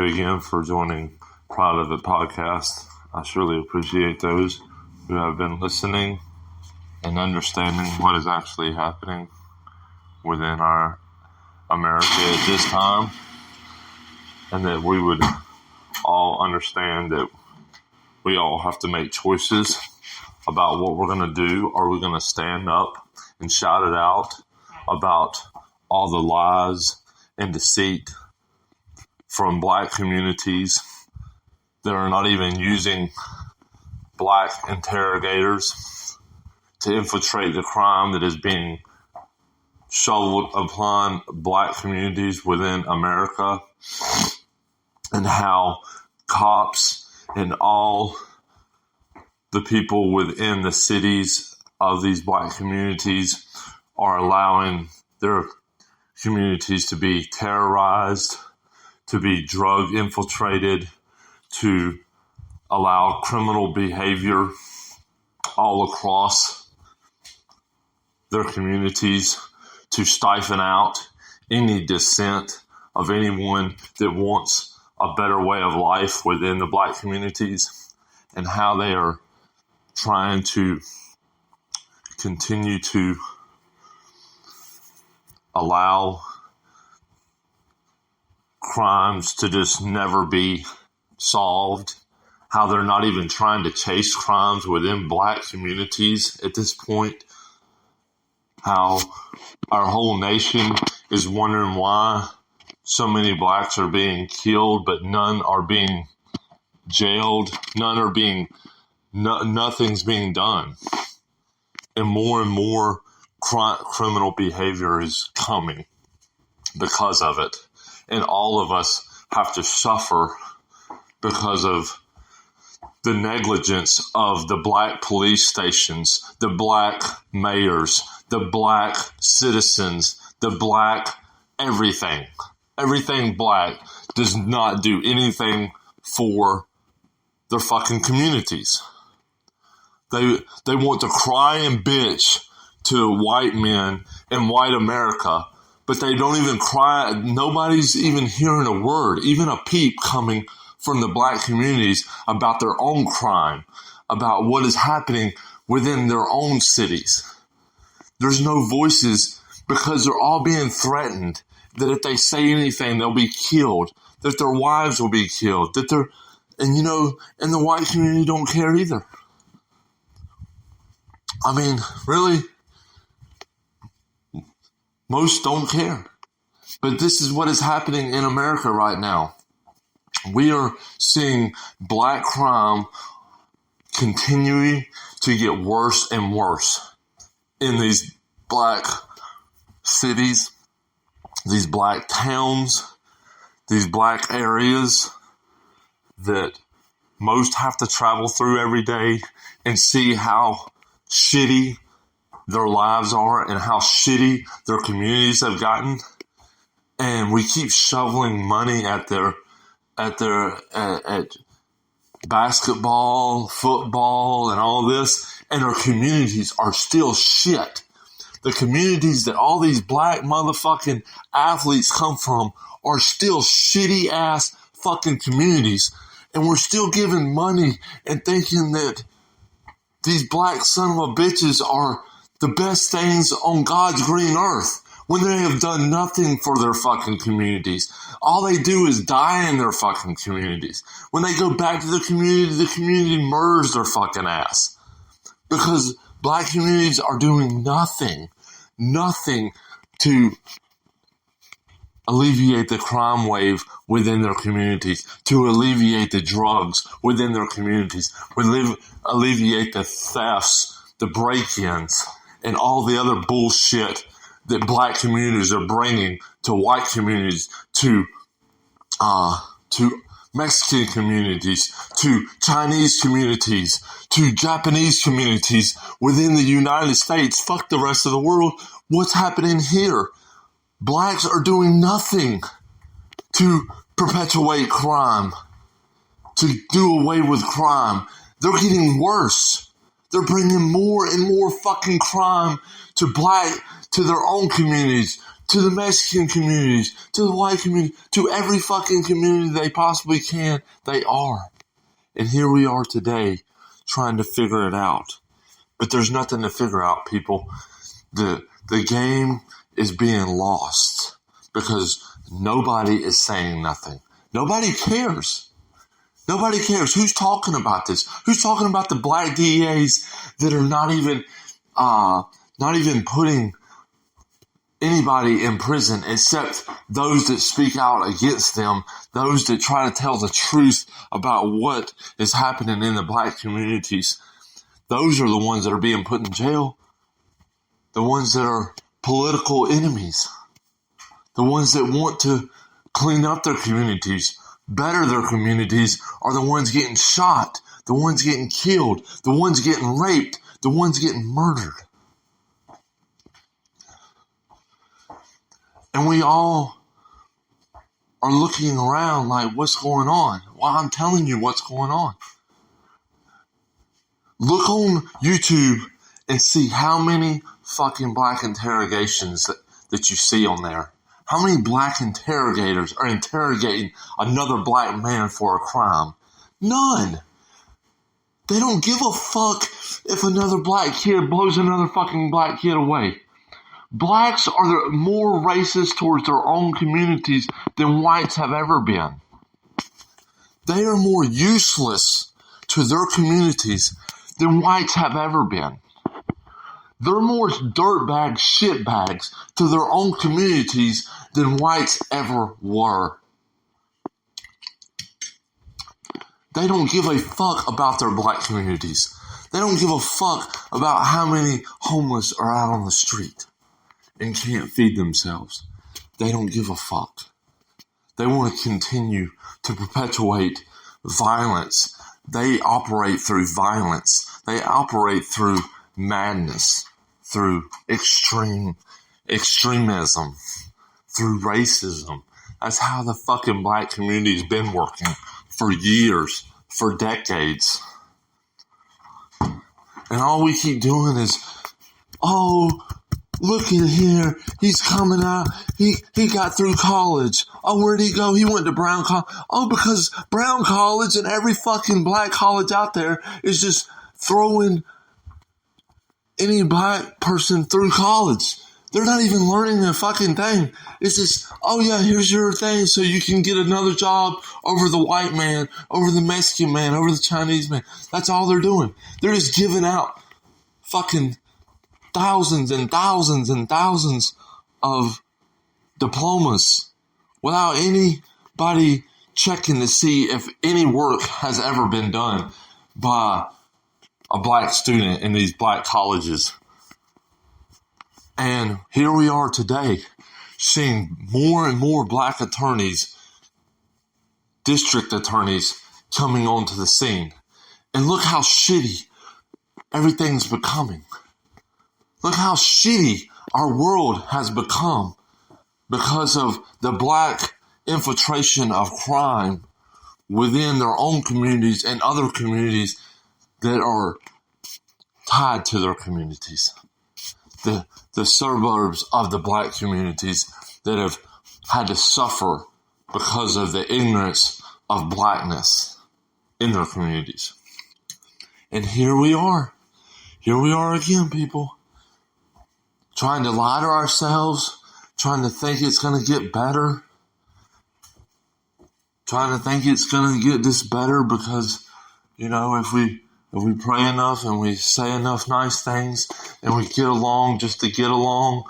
you again for joining Proud of It podcast. I surely appreciate those who have been listening and understanding what is actually happening within our America at this time, and that we would all understand that we all have to make choices about what we're going to do. Are we going to stand up and shout it out about all the lies and deceit from black communities that are not even using black interrogators to infiltrate the crime that is being shoveled upon black communities within America, and how cops and all the people within the cities of these black communities are allowing their communities to be terrorized, to be drug infiltrated, to allow criminal behavior all across their communities, to stifle out any dissent of anyone that wants a better way of life within the black communities, and how they are trying to continue to allow crimes to just never be solved, how they're not even trying to chase crimes within black communities at this point, how our whole nation is wondering why so many blacks are being killed, but none are being jailed, nothing's being done. And more criminal behavior is coming because of it. And all of us have to suffer because of the negligence of the black police stations, the black mayors, the black citizens, the black everything. Everything black does not do anything for their fucking communities. They want to cry and bitch to white men in white America, but they don't even cry. Nobody's even hearing a word, even a peep coming from the black communities about their own crime, about what is happening within their own cities. There's no voices because they're all being threatened that if they say anything, they'll be killed, that their wives will be killed, and the white community don't care either. I mean, really, most don't care. But this is what is happening in America right now. We are seeing black crime continuing to get worse and worse in these black cities, these black towns, these black areas that most have to travel through every day and see how shitty their lives are and how shitty their communities have gotten. And we keep shoveling money at basketball, football, and all this, and our communities are still shit. The communities that all these black motherfucking athletes come from are still shitty ass fucking communities, and we're still giving money and thinking that these black son of a bitches are the best things on God's green earth, when they have done nothing for their fucking communities. All they do is die in their fucking communities. When they go back to the community murders their fucking ass. Because black communities are doing nothing to alleviate the crime wave within their communities, to alleviate the drugs within their communities, alleviate the thefts, the break-ins, and all the other bullshit that black communities are bringing to white communities, to Mexican communities, to Chinese communities, to Japanese communities within the United States. Fuck the rest of the world. What's happening here? Blacks are doing nothing to perpetuate crime, to do away with crime. They're getting worse. They're bringing more and more fucking crime to their own communities, to the Mexican communities, to the white community, to every fucking community they possibly can. They are. And here we are today trying to figure it out. But there's nothing to figure out, people. The game is being lost because nobody is saying nothing. Nobody cares. Nobody cares. Who's talking about this? Who's talking about the black DEAs that are not even putting anybody in prison except those that speak out against them, those that try to tell the truth about what is happening in the black communities? Those are the ones that are being put in jail. The ones that are political enemies. The ones that want to clean up their communities, better their communities, are the ones getting shot, the ones getting killed, the ones getting raped, the ones getting murdered. And we all are looking around like, what's going on? Well, I'm telling you what's going on. Look on YouTube and see how many fucking black interrogations that you see on there. How many black interrogators are interrogating another black man for a crime? None. They don't give a fuck if another black kid blows another fucking black kid away. Blacks are more racist towards their own communities than whites have ever been. They are more useless to their communities than whites have ever been. They're more dirtbag shitbags to their own communities than whites ever were. They don't give a fuck about their black communities. They don't give a fuck about how many homeless are out on the street and can't feed themselves. They don't give a fuck. They want to continue to perpetuate violence. They operate through violence. They operate through madness, through extremism, through racism. That's how the fucking black community's been working for years, for decades. And all we keep doing is, oh, look in here, he's coming out, he got through college. Oh, where'd he go? He went to Brown College. Oh, because Brown College and every fucking black college out there is just throwing any black person through college. They're not even learning a fucking thing. It's just, oh yeah, here's your thing so you can get another job over the white man, over the Mexican man, over the Chinese man. That's all they're doing. They're just giving out fucking thousands and thousands and thousands of diplomas without anybody checking to see if any work has ever been done by a black student in these black colleges. And here we are today, seeing more and more black attorneys, district attorneys, coming onto the scene. And look how shitty everything's becoming. Look how shitty our world has become because of the black infiltration of crime within their own communities and other communities that are tied to their communities. The suburbs of the black communities that have had to suffer because of the ignorance of blackness in their communities. And here we are. Here we are again, people. Trying to lie to ourselves. Trying to think it's going to get better. Trying to think it's going to get this better because, you know, if we pray enough and we say enough nice things and we get along just to get along,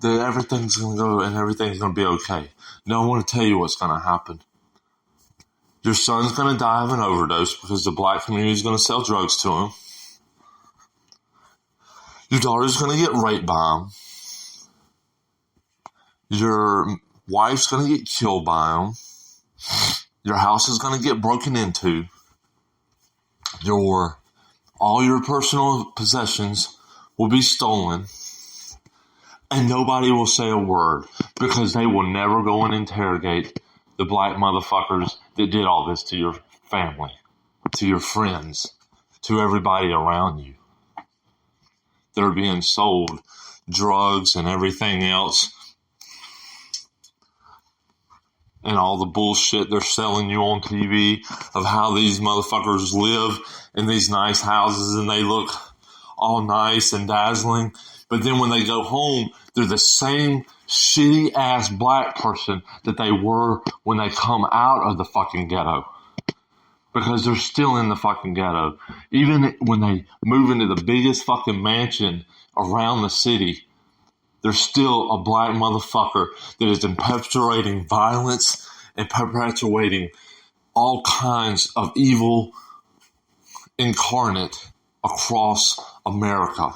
that everything's going to go and everything's going to be okay. No, I want to tell you what's going to happen. Your son's going to die of an overdose because the black community is going to sell drugs to him. Your daughter's going to get raped by him. Your wife's going to get killed by him. Your house is going to get broken into. All your personal possessions will be stolen, and nobody will say a word because they will never go and interrogate the black motherfuckers that did all this to your family, to your friends, to everybody around you. They're being sold drugs and everything else and all the bullshit they're selling you on TV of how these motherfuckers live in these nice houses and they look all nice and dazzling. But then when they go home, they're the same shitty ass black person that they were when they come out of the fucking ghetto. Because they're still in the fucking ghetto. Even when they move into the biggest fucking mansion around the city, there's still a black motherfucker that is perpetuating violence and perpetuating all kinds of evil incarnate across America.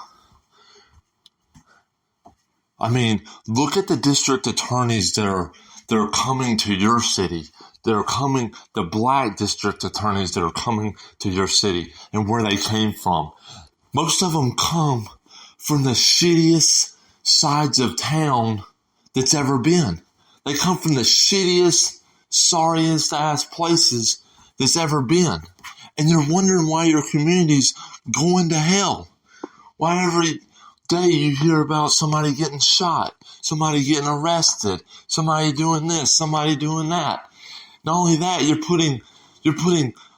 I mean, look at the district attorneys that are coming to your city. The black district attorneys that are coming to your city and where they came from. Most of them come from the shittiest sides of town that's ever been. They come from the shittiest, sorriest ass places that's ever been. And you're wondering why your community's going to hell. Why every day you hear about somebody getting shot, somebody getting arrested, somebody doing this, somebody doing that. Not only that, you're putting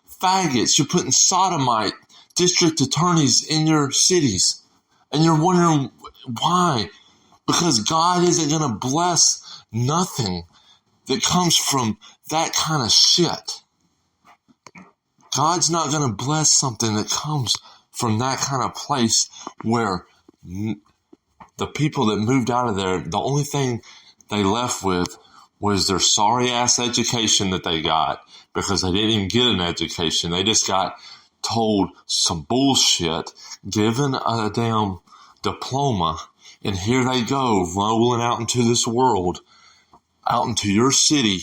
faggots, you're putting sodomite district attorneys in your cities. And you're wondering why. Because God isn't going to bless nothing that comes from that kind of shit. God's not going to bless something that comes from that kind of place where the people that moved out of there, the only thing they left with was their sorry-ass education that they got because they didn't even get an education. They just got told some bullshit, given a damn diploma, and here they go rolling out into this world, out into your city,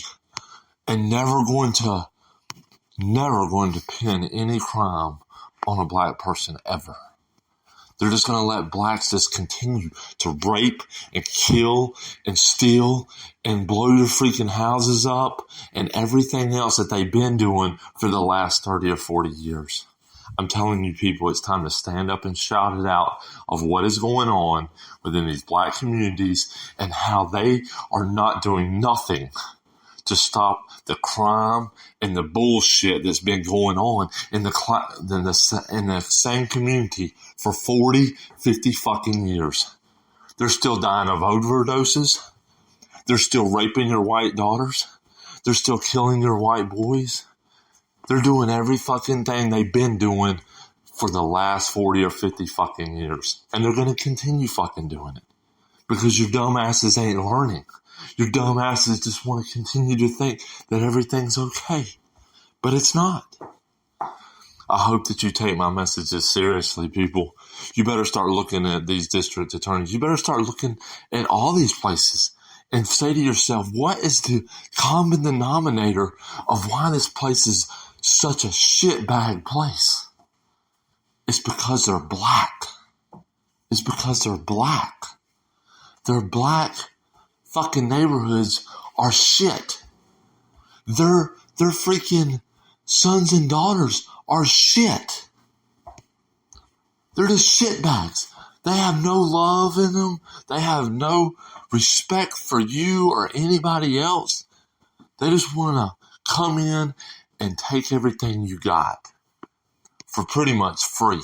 and never going to pin any crime on a black person ever. They're just going to let blacks just continue to rape and kill and steal and blow your freaking houses up and everything else that they've been doing for the last 30 or 40 years. I'm telling you people, it's time to stand up and shout it out of what is going on within these black communities and how they are not doing nothing to stop the crime and the bullshit that's been going on in the same community for 40, 50 fucking years. They're still dying of overdoses. They're still raping your white daughters. They're still killing your white boys. They're doing every fucking thing they've been doing for the last 40 or 50 fucking years. And they're going to continue fucking doing it. Because your dumbasses ain't learning. Your dumbasses just want to continue to think that everything's okay. But it's not. I hope that you take my messages seriously, people. You better start looking at these district attorneys. You better start looking at all these places and say to yourself, what is the common denominator of why this place is such a shitbag place? It's because they're black. It's because they're black. Their black fucking neighborhoods are shit. Their freaking sons and daughters are shit. They're just shitbags. They have no love in them. They have no respect for you or anybody else. They just want to come in and take everything you got for pretty much free.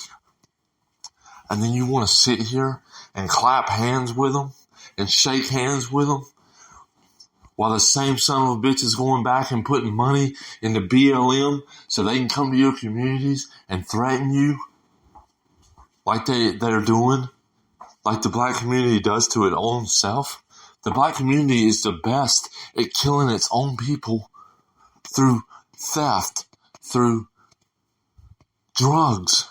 And then you want to sit here and clap hands with them and shake hands with them while the same son of a bitch is going back and putting money into BLM so they can come to your communities and threaten you like they're doing, like the black community does to its own self. The black community is the best at killing its own people through theft, through drugs,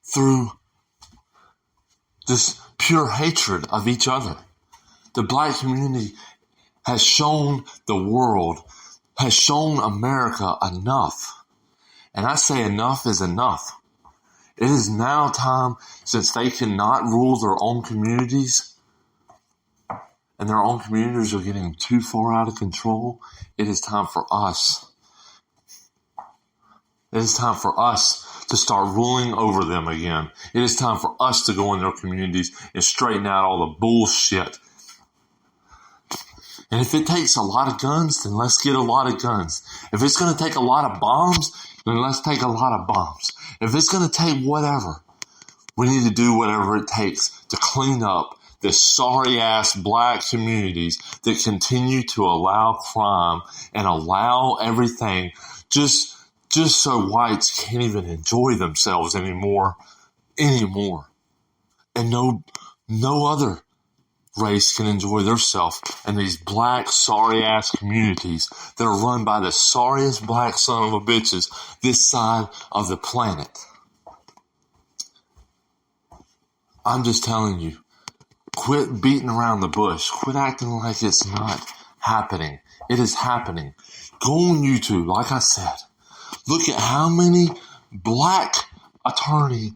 through this pure hatred of each other. The black community has shown the world, has shown America enough. And I say enough is enough. It is now time, since they cannot rule their own communities, and their own communities are getting too far out of control, it is time for us. It is time for us to start ruling over them again. It is time for us to go in their communities and straighten out all the bullshit And if it takes a lot of guns, then let's get a lot of guns. If it's going to take a lot of bombs, then let's take a lot of bombs. If it's going to take whatever, we need to do whatever it takes to clean up the sorry-ass black communities that continue to allow crime and allow everything just so whites can't even enjoy themselves anymore. And no other race can enjoy themselves in these black, sorry-ass communities that are run by the sorriest black son of a bitches this side of the planet. I'm just telling you, quit beating around the bush. Quit acting like it's not happening. It is happening. Go on YouTube, like I said. Look at how many black attorneys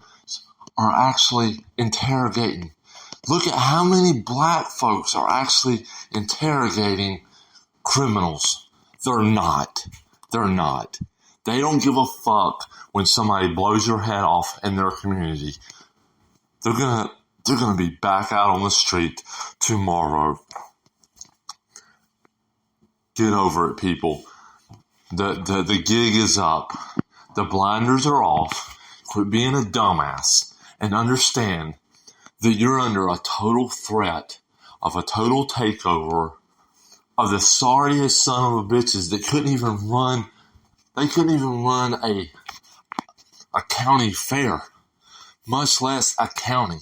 are actually interrogating. Look at how many black folks are actually interrogating criminals. They're not. They don't give a fuck when somebody blows your head off in their community. They're gonna be back out on the street tomorrow. Get over it, people. The gig is up. The blinders are off. Quit being a dumbass and understand that you're under a total threat of a total takeover of the sorriest son of a bitches that couldn't even run a county fair, much less a county.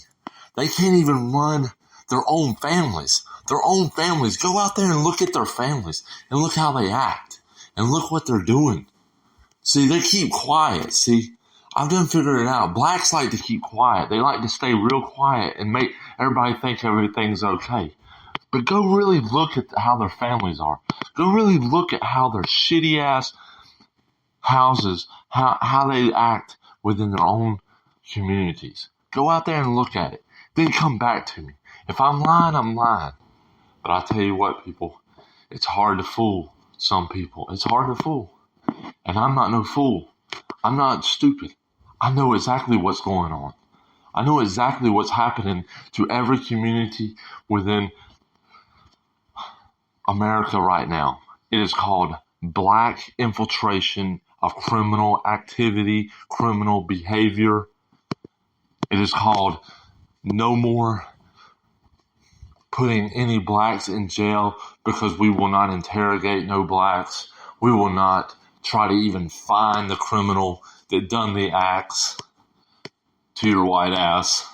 They can't even run their own families. Go out there and look at their families and look how they act and look what they're doing. See, they keep quiet. See, I've done figured it out. Blacks like to keep quiet. They like to stay real quiet and make everybody think everything's okay. But go really look at how their families are. Go really look at how their shitty ass houses, how they act within their own communities. Go out there and look at it. Then come back to me. If I'm lying, I'm lying. But I tell you what, people, it's hard to fool some people. It's hard to fool. And I'm not no fool. I'm not stupid. I know exactly what's going on. I know exactly what's happening to every community within America right now. It is called black infiltration of criminal activity, criminal behavior. It is called no more putting any blacks in jail because we will not interrogate no blacks. We will not try to even find the criminal that done the acts to your white ass.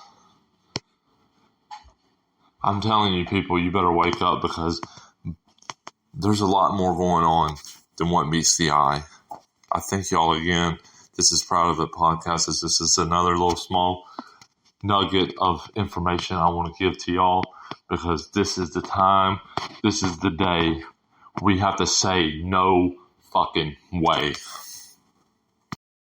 I'm telling you, people, you better wake up because there's a lot more going on than what meets the eye. I thank y'all again. This is Proud of It Podcast. This is another little small nugget of information I want to give to y'all because this is the time, this is the day we have to say no fucking way.